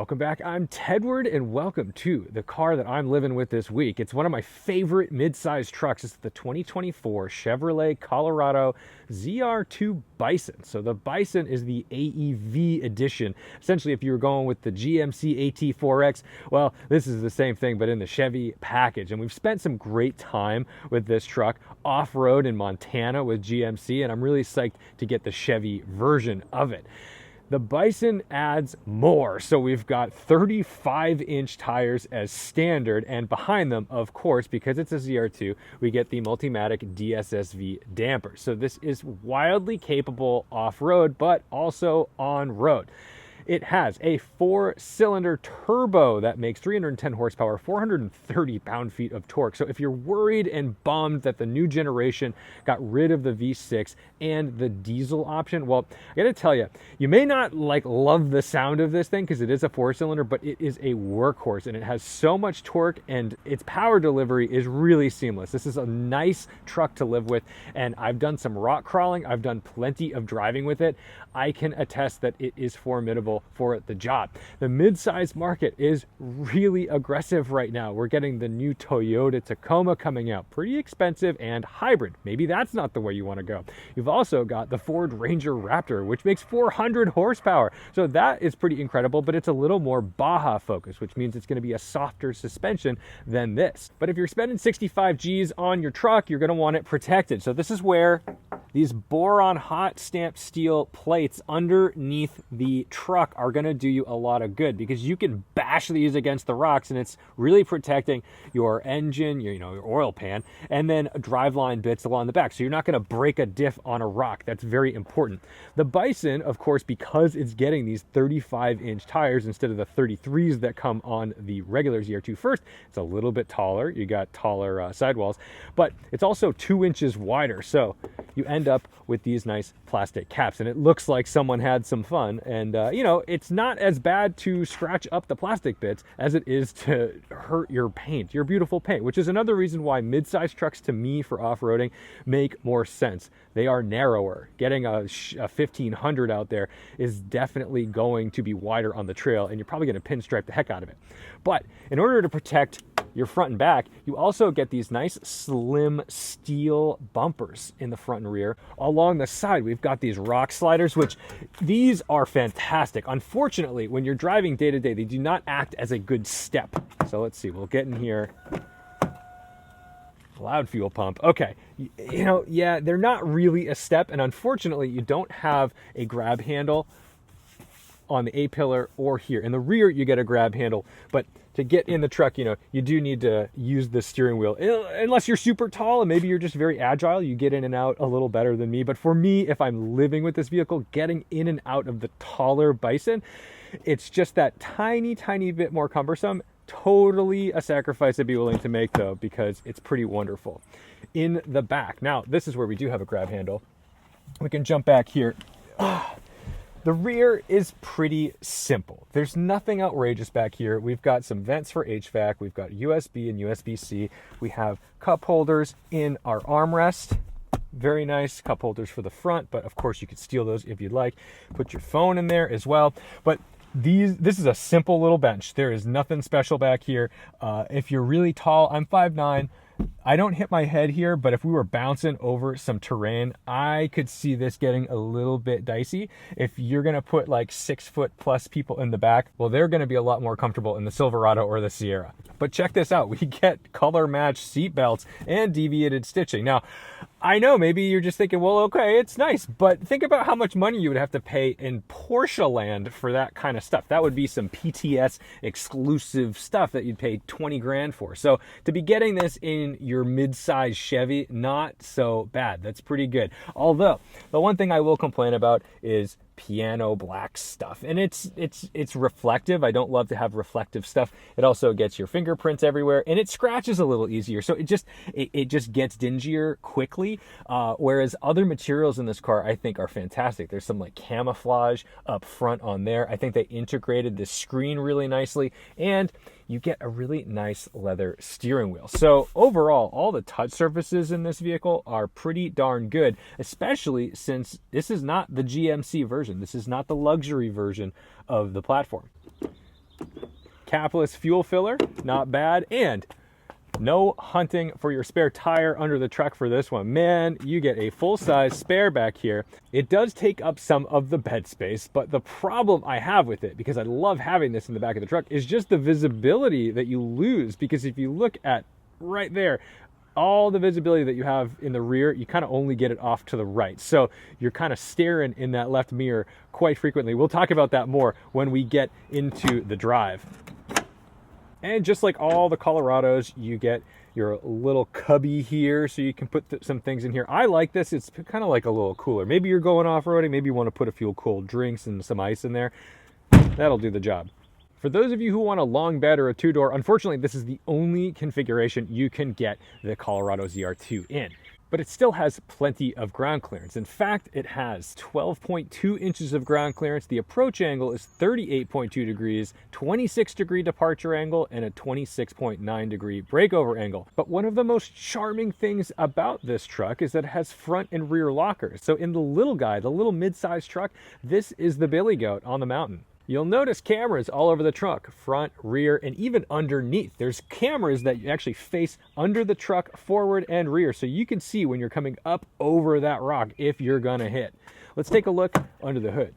Welcome back. I'm Tedward, and welcome to the car that I'm living with this week. It's one of my favorite mid-size trucks. It's the 2024 Chevrolet Colorado ZR2 Bison. So the Bison is the AEV edition. Essentially, if you were going with the GMC AT4X, well, this is the same thing, but in the Chevy package. And we've spent some great time with this truck off-road in Montana with GMC, and I'm really psyched to get the Chevy version of it. The Bison adds more, so we've got 35-inch tires as standard, and behind them, of course, because it's a ZR2, we get the Multimatic DSSV damper. So this is wildly capable off-road, but also on-road. It has a 4-cylinder turbo that makes 310 horsepower, 430 pound-feet of torque. So if you're worried and bummed that the new generation got rid of the V6 and the diesel option, well, I gotta tell you, you may not love the sound of this thing because it is a 4-cylinder, but it is a workhorse and it has so much torque, and its power delivery is really seamless. This is a nice truck to live with, and I've done some rock crawling. I've done plenty of driving with it. I can attest that it is formidable for the job. The mid-size market is really aggressive right now. We're getting the new Toyota Tacoma coming out, pretty expensive and hybrid. Maybe that's not the way you want to go. You've also got the Ford Ranger Raptor, which makes 400 horsepower. So that is pretty incredible, but it's a little more Baja focused, which means it's going to be a softer suspension than this. But if you're spending 65 G's on your truck, you're going to want it protected. So this is where these boron hot stamped steel plates underneath the truck are going to do you a lot of good, because you can bash these against the rocks and it's really protecting your engine, your oil pan, and then driveline bits along the back. So you're not going to break a diff on a rock. That's very important. The Bison, of course, because it's getting these 35-inch tires instead of the 33s that come on the regular ZR2 first, it's a little bit taller. You got taller sidewalls, but it's also 2 inches wider. So you end up with these nice plastic caps, and it looks like someone had some fun. And it's not as bad to scratch up the plastic bits as it is to hurt your paint, your beautiful paint, which is another reason why mid-size trucks to me for off-roading make more sense. They are narrower. Getting a 1500 out there is definitely going to be wider on the trail, and you're probably going to pinstripe the heck out of it. But in order to protect your front and back, you also get these nice slim steel bumpers in the front and rear. Along the side, we've got these rock sliders, which these are fantastic. Unfortunately, when you're driving day to day, they do not act as a good step. So let's see, we'll get in here. Loud fuel pump. Okay, yeah, they're not really a step, and unfortunately, you don't have a grab handle on the A-pillar or here. In the rear, you get a grab handle, but to get in the truck, you do need to use the steering wheel. Unless you're super tall and maybe you're just very agile, you get in and out a little better than me. But for me, if I'm living with this vehicle, getting in and out of the taller Bison, it's just that tiny bit more cumbersome. Totally a sacrifice I'd be willing to make, though, because it's pretty wonderful. In the back, now this is where we do have a grab handle. We can jump back here. The rear is pretty simple. There's nothing outrageous back here. We've got some vents for HVAC. We've got USB and USB-C. We have cup holders in our armrest. Very nice cup holders for the front, but of course you could steal those if you'd like. Put your phone in there as well. But this is a simple little bench. There is nothing special back here. If you're really tall, I'm 5'9". I don't hit my head here, but if we were bouncing over some terrain, I could see this getting a little bit dicey. If you're going to put like 6-foot+ people in the back, well, they're going to be a lot more comfortable in the Silverado or the Sierra. But check this out. We get color matched seat belts and deviated stitching. Now, I know maybe you're just thinking, well, okay, it's nice, but think about how much money you would have to pay in Porsche land for that kind of stuff. That would be some PTS exclusive stuff that you'd pay 20 grand for. So to be getting this in your mid-size Chevy, not so bad. That's pretty good. Although the one thing I will complain about is piano black stuff, and it's reflective. I don't love to have reflective stuff. It also gets your fingerprints everywhere, and it scratches a little easier, so it just gets dingier quickly, whereas other materials in this car I think are fantastic. There's some like camouflage up front on there. I think they integrated the screen really nicely, and you get a really nice leather steering wheel. So overall, all the touch surfaces in this vehicle are pretty darn good, especially since this is not the GMC version. This is not the luxury version of the platform. Capless fuel filler, not bad. And no hunting for your spare tire under the truck for this one. Man, you get a full-size spare back here. It does take up some of the bed space, but the problem I have with it, because I love having this in the back of the truck, is just the visibility that you lose. Because if you look at right there, all the visibility that you have in the rear, you kind of only get it off to the right. So you're kind of staring in that left mirror quite frequently. We'll talk about that more when we get into the drive. And just like all the Colorados, you get your little cubby here so you can put some things in here. I like this. It's kind of like a little cooler. Maybe you're going off-roading. Maybe you want to put a few cold drinks and some ice in there. That'll do the job. For those of you who want a long bed or a two-door, unfortunately, this is the only configuration you can get the Colorado ZR2 in. But it still has plenty of ground clearance. In fact, it has 12.2 inches of ground clearance. The approach angle is 38.2 degrees, 26-degree departure angle, and a 26.9-degree breakover angle. But one of the most charming things about this truck is that it has front and rear lockers. So in the little guy, the little mid-sized truck, this is the billy goat on the mountain. You'll notice cameras all over the truck, front, rear, and even underneath. There's cameras that actually face under the truck, forward and rear, so you can see when you're coming up over that rock if you're gonna hit. Let's take a look under the hood.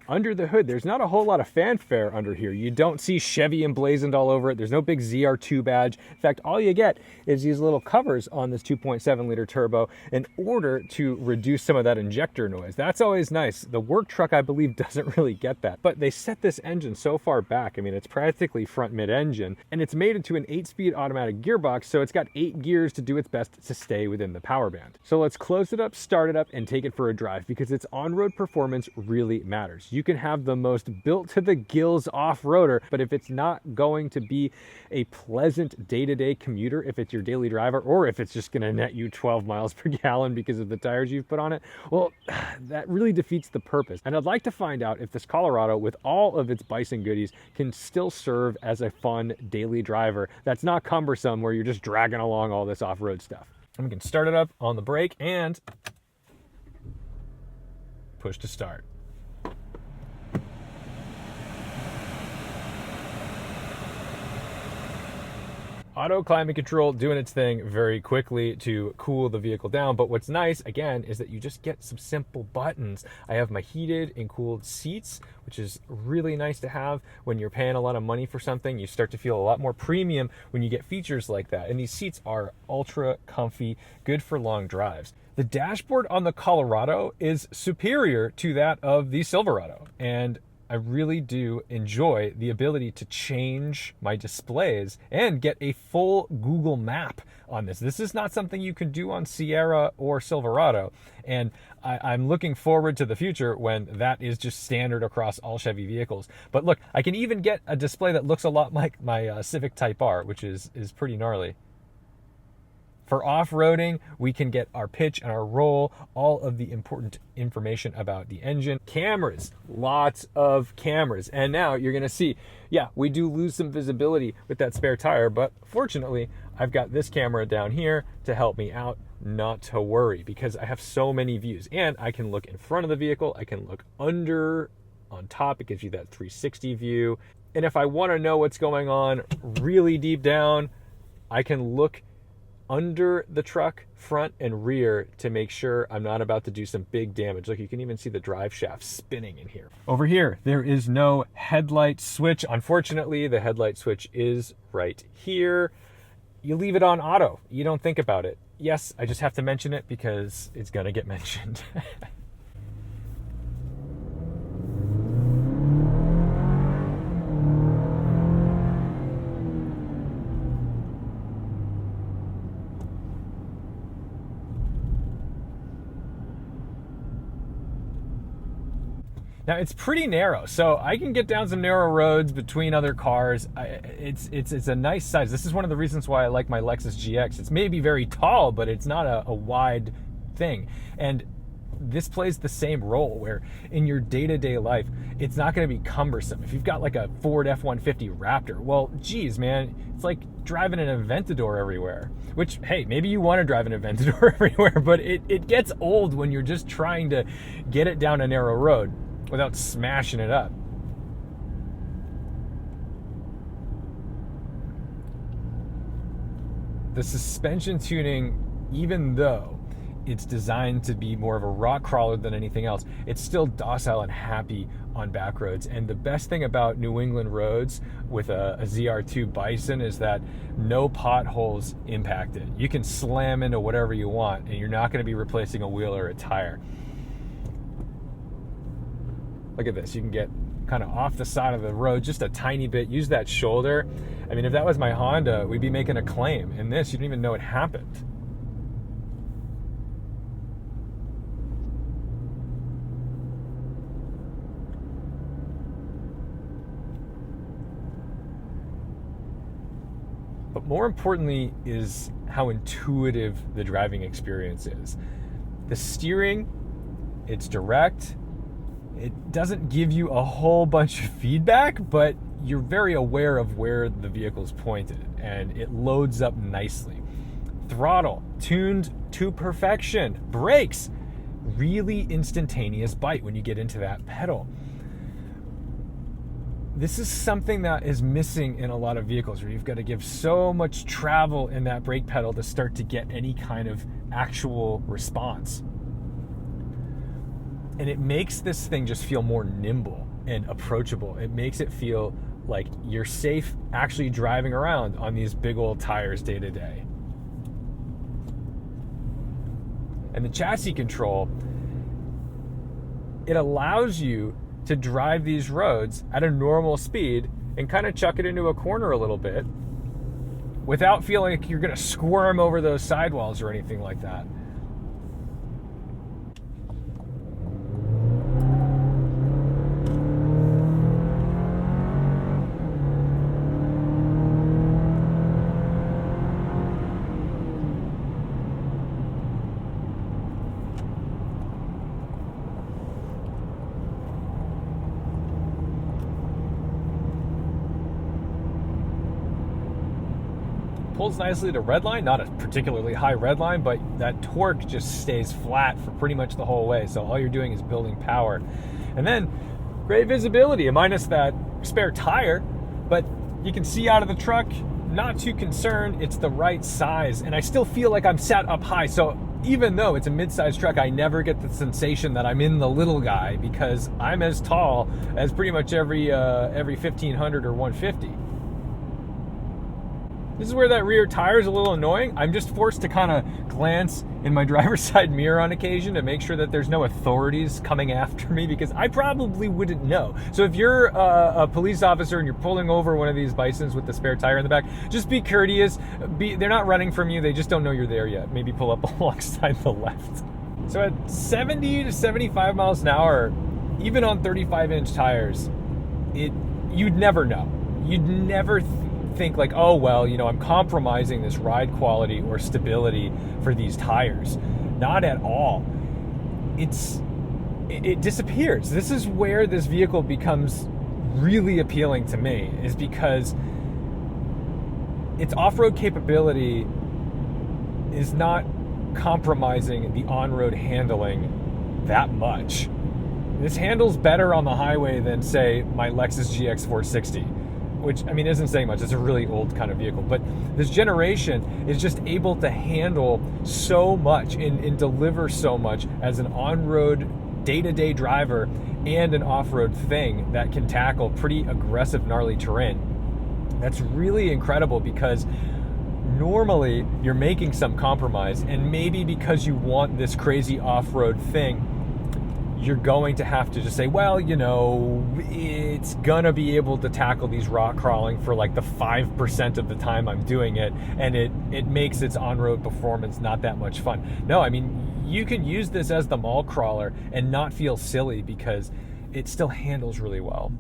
Under the hood, there's not a whole lot of fanfare under here. You don't see Chevy emblazoned all over it. There's no big ZR2 badge. In fact, all you get is these little covers on this 2.7 liter turbo in order to reduce some of that injector noise. That's always nice. The work truck, I believe, doesn't really get that. But they set this engine so far back. I mean, it's practically front mid-engine, and it's made into an 8-speed automatic gearbox, so it's got 8 gears to do its best to stay within the power band. So let's close it up, start it up, and take it for a drive, because its on-road performance really matters. You can have the most built to the gills off-roader, but if it's not going to be a pleasant day-to-day commuter, if it's your daily driver, or if it's just going to net you 12 miles per gallon because of the tires you've put on it, well, that really defeats the purpose. And I'd like to find out if this Colorado, with all of its Bison goodies, can still serve as a fun daily driver that's not cumbersome, where you're just dragging along all this off-road stuff. And we can start it up on the brake and push to start. Auto climate control doing its thing very quickly to cool the vehicle down. But what's nice, again, is that you just get some simple buttons. I have my heated and cooled seats, which is really nice to have when you're paying a lot of money for something. You start to feel a lot more premium when you get features like that. And these seats are ultra comfy, good for long drives. The dashboard on the Colorado is superior to that of the Silverado. And I really do enjoy the ability to change my displays and get a full Google map on this. This is not something you can do on Sierra or Silverado. And I'm looking forward to the future when that is just standard across all Chevy vehicles. But look, I can even get a display that looks a lot like my Civic Type R, which is pretty gnarly. For off-roading, we can get our pitch and our roll, all of the important information about the engine. Cameras, lots of cameras. And now you're gonna see, yeah, we do lose some visibility with that spare tire, but fortunately, I've got this camera down here to help me out, not to worry, because I have so many views. And I can look in front of the vehicle, I can look under, on top, it gives you that 360 view. And if I wanna know what's going on really deep down, I can look under the truck, front and rear, to make sure I'm not about to do some big damage. Look, you can even see the drive shaft spinning in here. Over here, there is no headlight switch. Unfortunately, the headlight switch is right here. You leave it on auto. You don't think about it. Yes, I just have to mention it because it's gonna get mentioned. Now it's pretty narrow, so I can get down some narrow roads between other cars. It's a nice size. This is one of the reasons why I like my Lexus GX. It's maybe very tall, but it's not a wide thing. And this plays the same role where in your day-to-day life, it's not going to be cumbersome. If you've got like a Ford F-150 Raptor, well, geez, man, it's like driving an Aventador everywhere. Which, hey, maybe you want to drive an Aventador everywhere, but it gets old when you're just trying to get it down a narrow road. without smashing it up. The suspension tuning, even though it's designed to be more of a rock crawler than anything else, it's still docile and happy on back roads. And the best thing about New England roads with a ZR2 Bison is that no potholes impact it. You can slam into whatever you want and you're not going to be replacing a wheel or a tire. Look at this. You can get kind of off the side of the road just a tiny bit. Use that shoulder. I mean, if that was my Honda, we'd be making a claim. In this, you don't even know it happened. But more importantly is how intuitive the driving experience is. The steering, it's direct. It doesn't give you a whole bunch of feedback, but you're very aware of where the vehicle's pointed, and it loads up nicely. Throttle, tuned to perfection. Brakes, really instantaneous bite when you get into that pedal. This is something that is missing in a lot of vehicles, where you've got to give so much travel in that brake pedal to start to get any kind of actual response. And it makes this thing just feel more nimble and approachable. It makes it feel like you're safe actually driving around on these big old tires day to day. And the chassis control, it allows you to drive these roads at a normal speed and kind of chuck it into a corner a little bit without feeling like you're going to squirm over those sidewalls or anything like that. Pulls nicely to redline, not a particularly high redline, but that torque just stays flat for pretty much the whole way. So all you're doing is building power. And then great visibility, minus that spare tire, but you can see out of the truck, not too concerned. It's the right size, and I still feel like I'm sat up high. So even though it's a mid-sized truck, I never get the sensation that I'm in the little guy, because I'm as tall as pretty much every 1500 or 150. This is where that rear tire is a little annoying. I'm just forced to kind of glance in my driver's side mirror on occasion to make sure that there's no authorities coming after me, because I probably wouldn't know. So if you're a police officer and you're pulling over one of these Bisons with the spare tire in the back, just be courteous. They're not running from you. They just don't know you're there yet. Maybe pull up alongside the left. So at 70 to 75 miles an hour, even on 35-inch tires, you'd never know. You'd never think like, oh, well, you know, I'm compromising this ride quality or stability for these tires. Not at all. It disappears. This is where this vehicle becomes really appealing to me, is because its off-road capability is not compromising the on-road handling that much. This handles better on the highway than, say, my Lexus GX 460. Which, I mean, isn't saying much. It's a really old kind of vehicle. But this generation is just able to handle so much and deliver so much as an on-road, day-to-day driver and an off-road thing that can tackle pretty aggressive, gnarly terrain. That's really incredible, because normally you're making some compromise, and maybe because you want this crazy off-road thing, you're going to have to just say, well, you know, it's gonna be able to tackle these rock crawling for like the 5% of the time I'm doing it, and it makes its on-road performance not that much fun. No, I mean, you can use this as the mall crawler and not feel silly, because it still handles really well.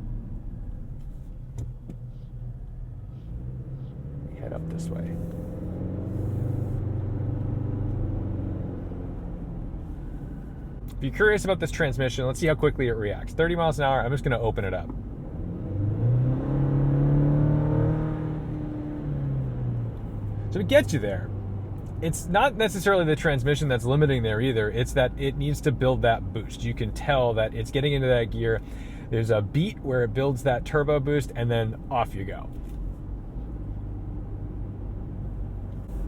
Let me head up this way. If you're curious about this transmission, let's see how quickly it reacts. 30 miles an hour, I'm just going to open it up. So it gets you there. it's not necessarily the transmission that's limiting there either. It's that it needs to build that boost. You can tell that it's getting into that gear. There's a beat where it builds that turbo boost, and then off you go.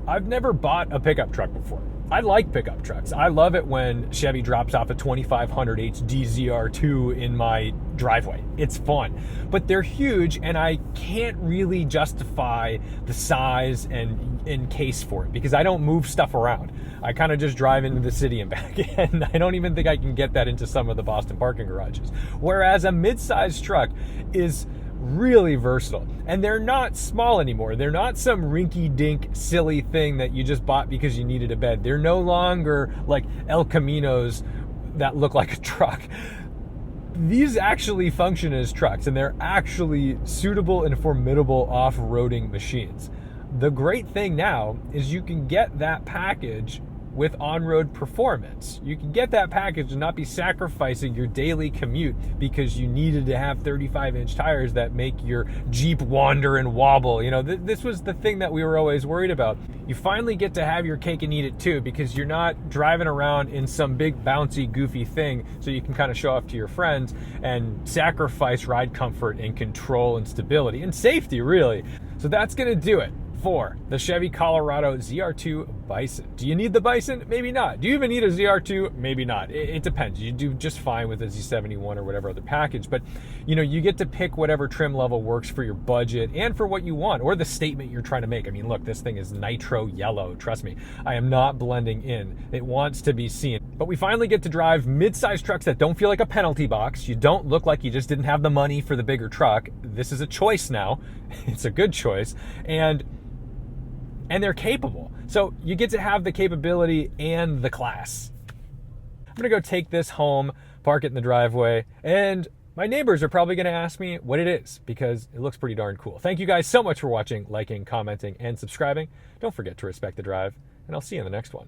I've never bought a pickup truck before. I like pickup trucks. I love it when Chevy drops off a 2500 HD ZR2 in my driveway. It's fun. But they're huge, and I can't really justify the size and case for it because I don't move stuff around. I kind of just drive into the city and back, and I don't even think I can get that into some of the Boston parking garages. Whereas a mid-sized truck is really versatile, and they're not small anymore. They're not some rinky-dink silly thing that you just bought because you needed a bed. They're no longer like El Caminos that look like a truck. These actually function as trucks, and they're actually suitable and formidable off-roading machines. The great thing now is you can get that package with on-road performance. You can get that package and not be sacrificing your daily commute because you needed to have 35-inch tires that make your Jeep wander and wobble. You know, this was the thing that we were always worried about. You finally get to have your cake and eat it too, because you're not driving around in some big bouncy goofy thing so you can kind of show off to your friends and sacrifice ride comfort and control and stability and safety, really. So that's gonna do it for the Chevy Colorado ZR2 Bison. Do you need the Bison? Maybe not. Do you even need a ZR2? Maybe not. It depends. You do just fine with a Z71 or whatever other package, but you know, you get to pick whatever trim level works for your budget and for what you want, or the statement you're trying to make. I mean, look, this thing is nitro yellow. Trust me, I am not blending in. It wants to be seen. But we finally get to drive mid-sized trucks that don't feel like a penalty box. You don't look like you just didn't have the money for the bigger truck. This is a choice now. It's a good choice. And they're capable. So you get to have the capability and the class. I'm gonna go take this home, park it in the driveway, and my neighbors are probably gonna ask me what it is because it looks pretty darn cool. Thank you guys so much for watching, liking, commenting, and subscribing. Don't forget to respect the drive, and I'll see you in the next one.